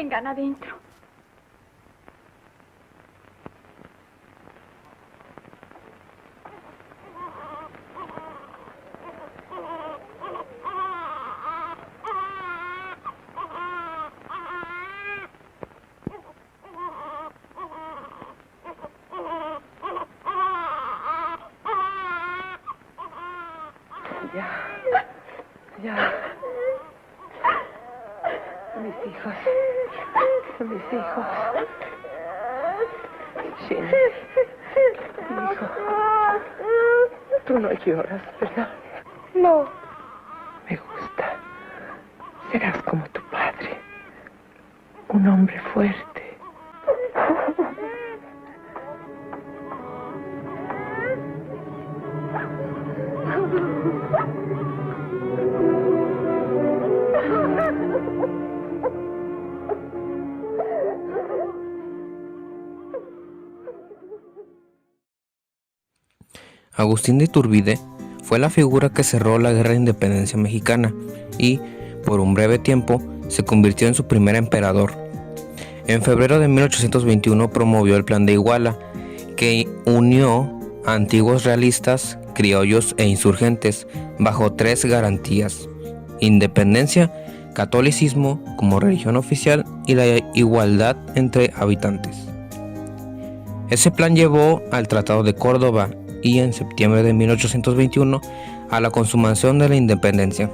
Vengan adentro. Ya. Mis hijos. Shin, hijo. Tú no lloras, ¿verdad? No. Me gusta. Serás como tu padre. Un hombre fuerte. Agustín de Iturbide fue la figura que cerró la Guerra de Independencia mexicana y, por un breve tiempo, se convirtió en su primer emperador. En febrero de 1821 promovió el Plan de Iguala, que unió a antiguos realistas, criollos e insurgentes bajo 3 garantías: independencia, catolicismo como religión oficial y la igualdad entre habitantes. Ese plan llevó al Tratado de Córdoba y en septiembre de 1821 a la consumación de la independencia.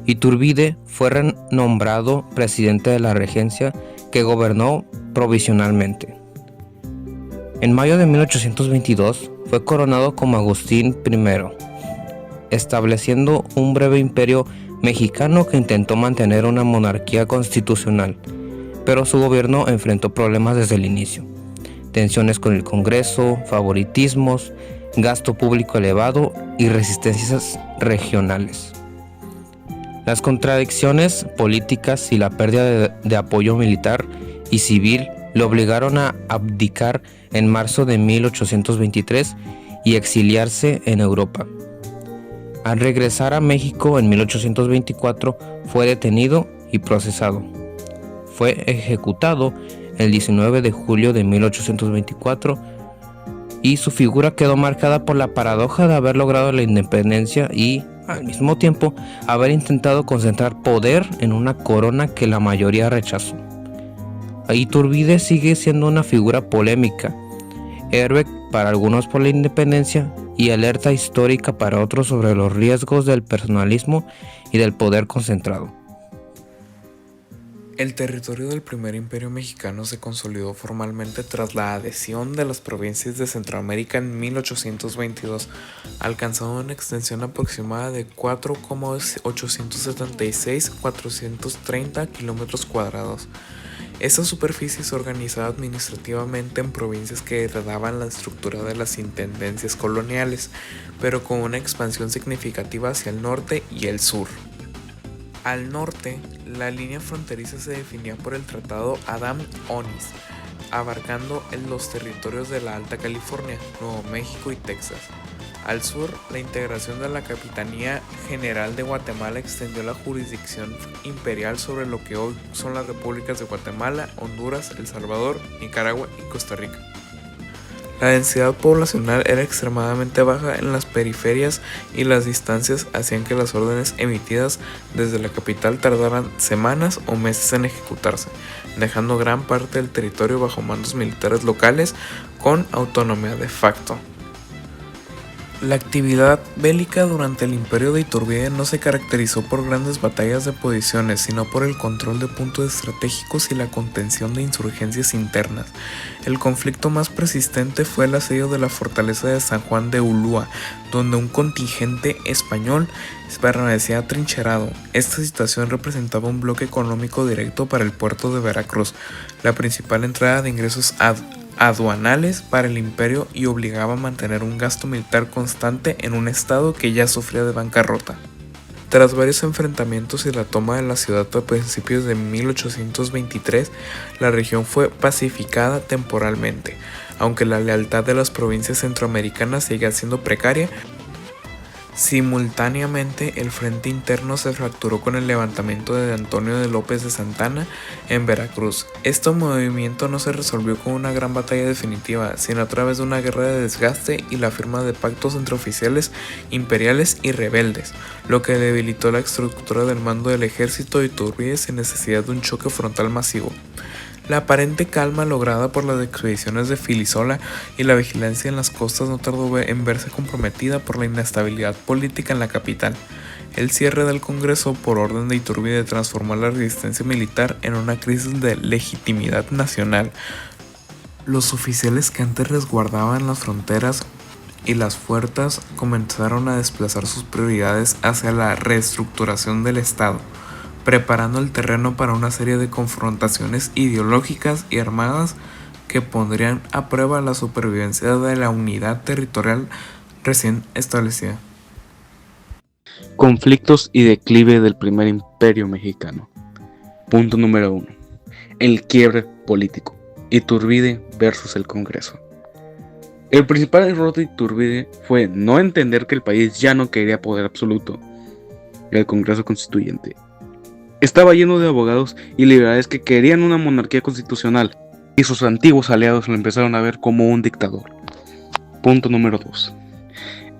Iturbide fue renombrado presidente de la regencia, que gobernó provisionalmente. En mayo de 1822 fue coronado como Agustín I, estableciendo un breve imperio mexicano que intentó mantener una monarquía constitucional, pero su gobierno enfrentó problemas desde el inicio: tensiones con el Congreso, favoritismos, gasto público elevado y resistencias regionales. Las contradicciones políticas y la pérdida de apoyo militar y civil le obligaron a abdicar en marzo de 1823 y exiliarse en Europa. Al regresar a México en 1824 fue detenido y procesado. Fue ejecutado el 19 de julio de 1824 y su figura quedó marcada por la paradoja de haber logrado la independencia y, al mismo tiempo, haber intentado concentrar poder en una corona que la mayoría rechazó. Iturbide sigue siendo una figura polémica, héroe para algunos por la independencia y alerta histórica para otros sobre los riesgos del personalismo y del poder concentrado. El territorio del primer imperio mexicano se consolidó formalmente tras la adhesión de las provincias de Centroamérica en 1822, alcanzando una extensión aproximada de 4,876,430 kilómetros cuadrados. Esta superficie se organizaba administrativamente en provincias que heredaban la estructura de las intendencias coloniales, pero con una expansión significativa hacia el norte y el sur. Al norte, la línea fronteriza se definía por el Tratado Adams-Onis, abarcando los territorios de la Alta California, Nuevo México y Texas. Al sur, la integración de la Capitanía General de Guatemala extendió la jurisdicción imperial sobre lo que hoy son las repúblicas de Guatemala, Honduras, El Salvador, Nicaragua y Costa Rica. La densidad poblacional era extremadamente baja en las periferias y las distancias hacían que las órdenes emitidas desde la capital tardaran semanas o meses en ejecutarse, dejando gran parte del territorio bajo mandos militares locales con autonomía de facto. La actividad bélica durante el imperio de Iturbide no se caracterizó por grandes batallas de posiciones, sino por el control de puntos estratégicos y la contención de insurgencias internas. El conflicto más persistente fue el asedio de la fortaleza de San Juan de Ulúa, donde un contingente español permanecía atrincherado. Esta situación representaba un bloque económico directo para el puerto de Veracruz, la principal entrada de ingresos aduanales para el imperio, y obligaba a mantener un gasto militar constante en un estado que ya sufría de bancarrota. Tras varios enfrentamientos y la toma de la ciudad a principios de 1823, la región fue pacificada temporalmente. Aunque la lealtad de las provincias centroamericanas seguía siendo precaria, Simultáneamente, el frente interno se fracturó con el levantamiento de Antonio de López de Santa Anna en Veracruz. Este movimiento no se resolvió con una gran batalla definitiva, sino a través de una guerra de desgaste y la firma de pactos entre oficiales imperiales y rebeldes, lo que debilitó la estructura del mando del ejército de Iturbide sin necesidad de un choque frontal masivo. La aparente calma lograda por las expediciones de Filisola y la vigilancia en las costas no tardó en verse comprometida por la inestabilidad política en la capital. El cierre del Congreso por orden de Iturbide transformó la resistencia militar en una crisis de legitimidad nacional. Los oficiales que antes resguardaban las fronteras y las fuerzas comenzaron a desplazar sus prioridades hacia la reestructuración del Estado, preparando el terreno para una serie de confrontaciones ideológicas y armadas que pondrían a prueba la supervivencia de la unidad territorial recién establecida. Conflictos y declive del primer imperio mexicano. Punto número 1. El quiebre político. Iturbide versus el Congreso. El principal error de Iturbide fue no entender que el país ya no quería poder absoluto. El Congreso Constituyente estaba lleno de abogados y liberales que querían una monarquía constitucional, y sus antiguos aliados lo empezaron a ver como un dictador. Punto número 2.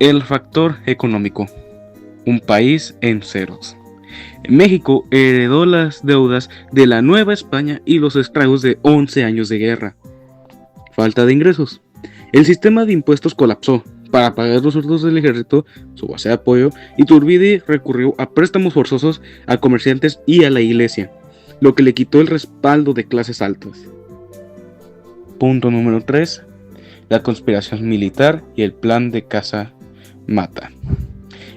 El factor económico. Un país en ceros. México heredó las deudas de la Nueva España y los estragos de 11 años de guerra. Falta de ingresos. El sistema de impuestos colapsó. Para pagar los sueldos del ejército, su base de apoyo, Iturbide recurrió a préstamos forzosos a comerciantes y a la iglesia, lo que le quitó el respaldo de clases altas. Punto número 3. La conspiración militar y el plan de Casa Mata.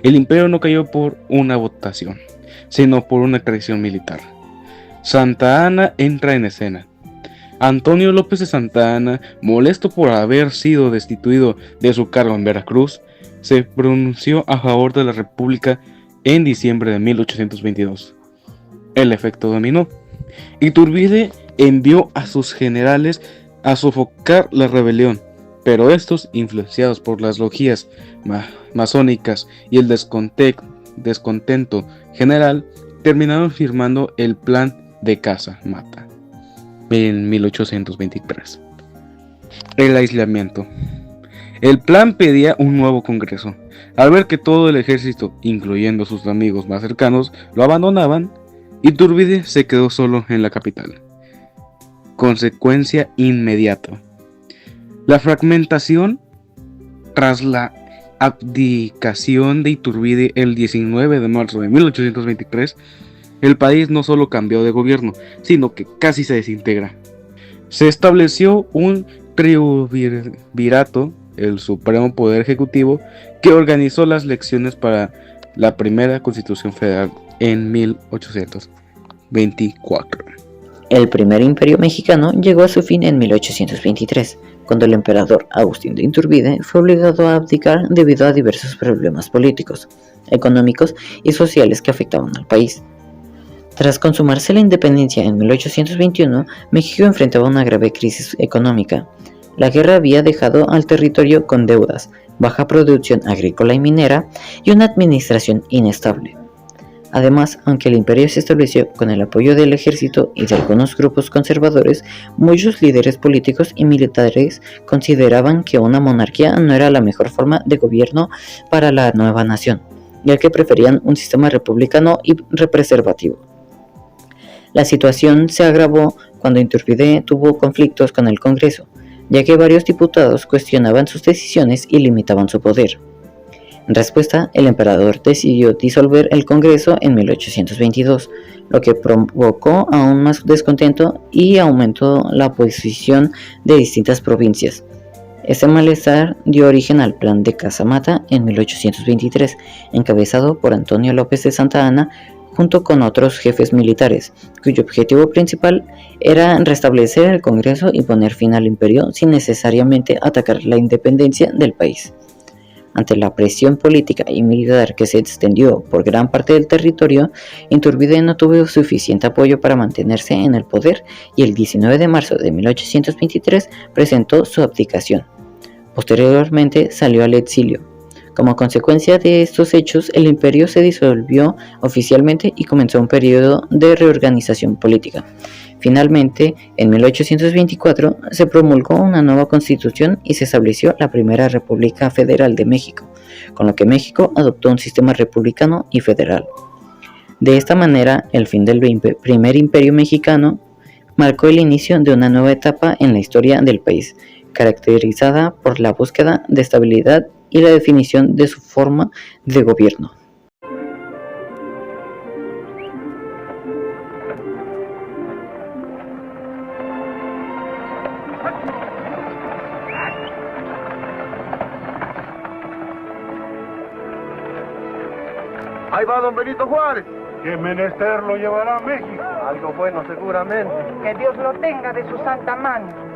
El imperio no cayó por una votación, sino por una traición militar. Santa Anna entra en escena. Antonio López de Santa Anna, molesto por haber sido destituido de su cargo en Veracruz, se pronunció a favor de la República en diciembre de 1822. El efecto dominó. Iturbide envió a sus generales a sofocar la rebelión, pero estos, influenciados por las logias masónicas y el descontento general, terminaron firmando el plan de Casa Mata en 1823. El aislamiento. El plan pedía un nuevo congreso. Al ver que todo el ejército, incluyendo sus amigos más cercanos, lo abandonaban, Iturbide se quedó solo en la capital. Consecuencia inmediata. La fragmentación. Tras la abdicación de Iturbide el 19 de marzo de 1823, el país no solo cambió de gobierno, sino que casi se desintegra. Se estableció un triunvirato, el supremo poder ejecutivo, que organizó las elecciones para la primera Constitución Federal en 1824. El primer imperio mexicano llegó a su fin en 1823, cuando el emperador Agustín de Iturbide fue obligado a abdicar debido a diversos problemas políticos, económicos y sociales que afectaban al país. Tras consumarse la independencia en 1821, México enfrentaba una grave crisis económica. La guerra había dejado al territorio con deudas, baja producción agrícola y minera y una administración inestable. Además, aunque el imperio se estableció con el apoyo del ejército y de algunos grupos conservadores, muchos líderes políticos y militares consideraban que una monarquía no era la mejor forma de gobierno para la nueva nación, ya que preferían un sistema republicano y representativo. La situación se agravó cuando Iturbide tuvo conflictos con el Congreso, ya que varios diputados cuestionaban sus decisiones y limitaban su poder. En respuesta, el emperador decidió disolver el Congreso en 1822, lo que provocó aún más descontento y aumentó la oposición de distintas provincias. Este malestar dio origen al Plan de Casa Mata en 1823, encabezado por Antonio López de Santa Anna, junto con otros jefes militares, cuyo objetivo principal era restablecer el Congreso y poner fin al imperio sin necesariamente atacar la independencia del país. Ante la presión política y militar que se extendió por gran parte del territorio, Iturbide no tuvo suficiente apoyo para mantenerse en el poder y el 19 de marzo de 1823 presentó su abdicación. Posteriormente salió al exilio. Como consecuencia de estos hechos, el imperio se disolvió oficialmente y comenzó un periodo de reorganización política. Finalmente, en 1824 se promulgó una nueva constitución y se estableció la Primera República Federal de México, con lo que México adoptó un sistema republicano y federal. De esta manera, el fin del primer imperio mexicano marcó el inicio de una nueva etapa en la historia del país, caracterizada por la búsqueda de estabilidad y la definición de su forma de gobierno. Ahí va don Benito Juárez. ¿Qué menester lo llevará a México? Algo bueno seguramente. Que Dios lo tenga de su santa mano.